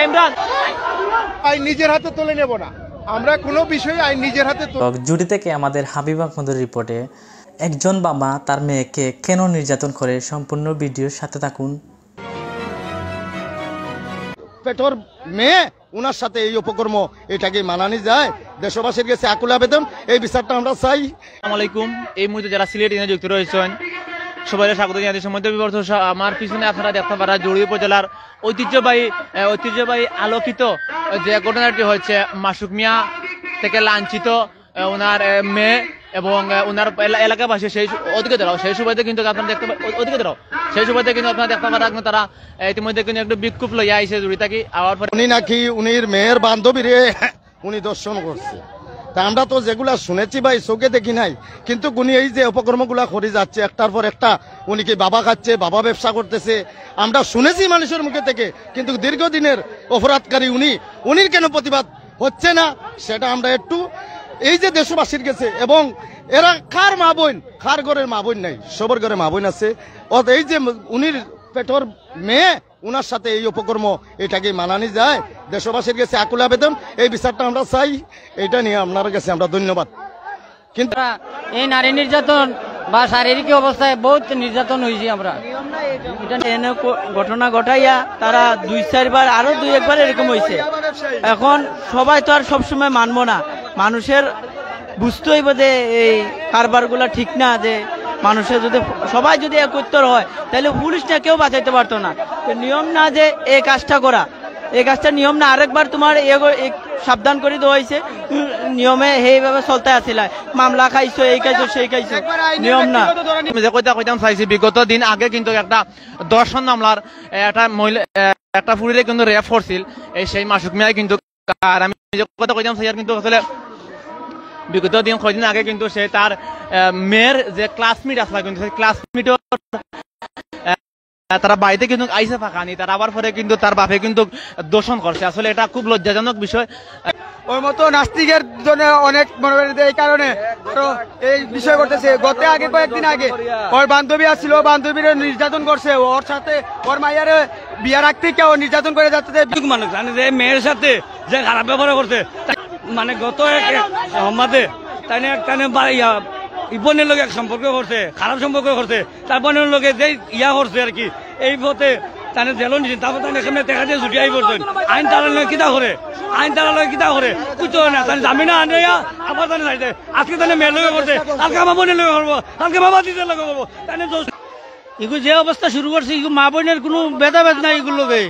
ইমরান আইন নিজের হাতে তুলে নেব না, আমরা কোনো বিষয়ে আইন নিজের হাতে। জুড়ি থেকে আমাদের হাবিব আহমদের রিপোর্টে একজন বাবা তার মেয়েকে কেন নির্যাতন করে, সম্পূর্ণ ভিডিওর সাথে থাকুন। পেটর মেয়ে ওনার সাথে এই অপকর্ম, এটাকে মানানি যায়? দেশবাসীর কাছে আকুল আবেদন, এই বিচারটা আমরা চাই। আসসালামু আলাইকুম। এই মুহূর্তে যারা সিলেট এনে যুক্ত রয়েছেন সবাই স্বাগত জানাচ্ছি। মধ্য বিবর্ত আমার পিছনে আপনারা দেখতে পারা জড়িয়ে উপজেলার ঐতিহ্যবাহী আলোকিত যে ঘটনাটি হচ্ছে মাসুক মিয়া থেকে লাঞ্ছিত ওনার মেয়ে এবং ওনার এলাকাবাসী সেই অধিকারও সেই সুবাদে কিন্তু আপনারা দেখতে সেই সুবাদে কিন্তু আপনারা দেখতে পারেন তারা ইতিমধ্যে কিন্তু একটু বিক্ষোভ লইয়া আইসে জড়ি থাকি। আবার উনি নাকি উনির মেয়ের বান্ধবীরে উনি দর্শন করছে, তা আমরা তো যেগুলা শুনেছি ভাই চোখে দেখি নাই, কিন্তু উনি এই যে অপকর্মগুলা করে যাচ্ছে একটার পর একটা, উনি কি বাবা খাচ্ছে, বাবা ব্যবসা করতেছে, আমরা শুনেছি মানুষের মুখে থেকে, কিন্তু দীর্ঘদিনের অপরাধকারী উনির কেন প্রতিবাদ হচ্ছে না সেটা আমরা একটু এই যে দেশবাসীর কাছে, এবং এরা কার মা বোন, কার ঘরের মা বোন নাই, সবার ঘরে মা বোন আছে। এই যে উনির পেটর মেয়ে ওনার সাথে এই অপকর্ম, এটাকে মানানি যায়? দেশবাসীর কাছে আকুল আবেদন, এই বিচারটা আমরা চাই। এটা নিয়ে আপনার কাছে আমরা ধন্যবাদ। কিন্তু এই নারী নির্যাতন বা শারীরিক অবস্থায় বহুত নির্যাতন হয়েছি আমরা, এটা এনে ঘটনা ঘটাইয়া তারা 2-4 বার আরো 2-1 বার এরকম হয়েছে। এখন সবাই তো আর সবসময় মানবো না, মানুষের বুঝতে হইব যে এই কারবারগুলা ঠিক না, যে মানুষের যদি সবাই যদি একত্র হয় তাহলে পুলিশ না কেউ বাঁচাইতে পারতো না। নিয়ম না যে এই কাজটা করা, এই কাজটা নিয়ম না, আরেকবার তোমার সাবধান করে দেওয়া হয়েছে, নিয়মে সেইভাবে চলতে আসছিল, মামলা খাইছো, এই খাইছো, সেই খাইছো, নিয়ম না। কইতাম চাইছি বিগত দিন আগে কিন্তু একটা দর্শন মামলার একটা ফুরিরে কিন্তু রেপ করছিল সেই মাসুক মিয়া কিন্তু, আর আমি কথা কইতাম চাই কিন্তু আসলে বিগত দিন কয়েকদিন আগে কিন্তু সে তার মেয়ের যে ক্লাসমেট আসলে কিন্তু সেই ক্লাসমেট তারা বাড়িতে কিন্তু আইসে ফাঁকানি, তার আবার পরে কিন্তু তার বাপে কিন্তু দর্শন করছে। আসলে এটা খুব লজ্জাজনক বিষয়। ওর মতো নাস্তিকের জন্য অনেক মনে করেন এই কারণে এই বিষয় করতেছে। কয়েকদিন আগে ওর বান্ধবী আসছিল, বান্ধবীর নির্যাতন করছে, ওর সাথে ওর মাইয়ার বিয়া রাখতে কেউ নির্যাতন করে যাচ্ছে। মানুষ জানে যে মেয়ের সাথে যে খারাপ ব্যবহার করছে, মানে গত সম্বাদে তাই ইবনের লোক এক সম্পর্ক করছে, খারাপ সম্পর্ক করছে, তারপর লোকে যে ইয়া করছে আর কি, এই পথে তানে জেল নিছেন, তারপর তাই সামনে দেখা দিয়ে ছুটি আই পড়ছেন। আইন তারা লয় কিতা করে, আইন তারা লয় কিতা করে কুতো না, তাই জামিনা আনে আবার তানে চাইছে, আজকে তানে মেয়ের লোকে করছে, কালকে আমার বোনের লোকে করবো, কালকে বাবা দিদের লোকে করবো, তাই এগুলো যে অবস্থা শুরু করছে, মা বোনের কোনো ভেদাভেদ নাই এগুলোকে।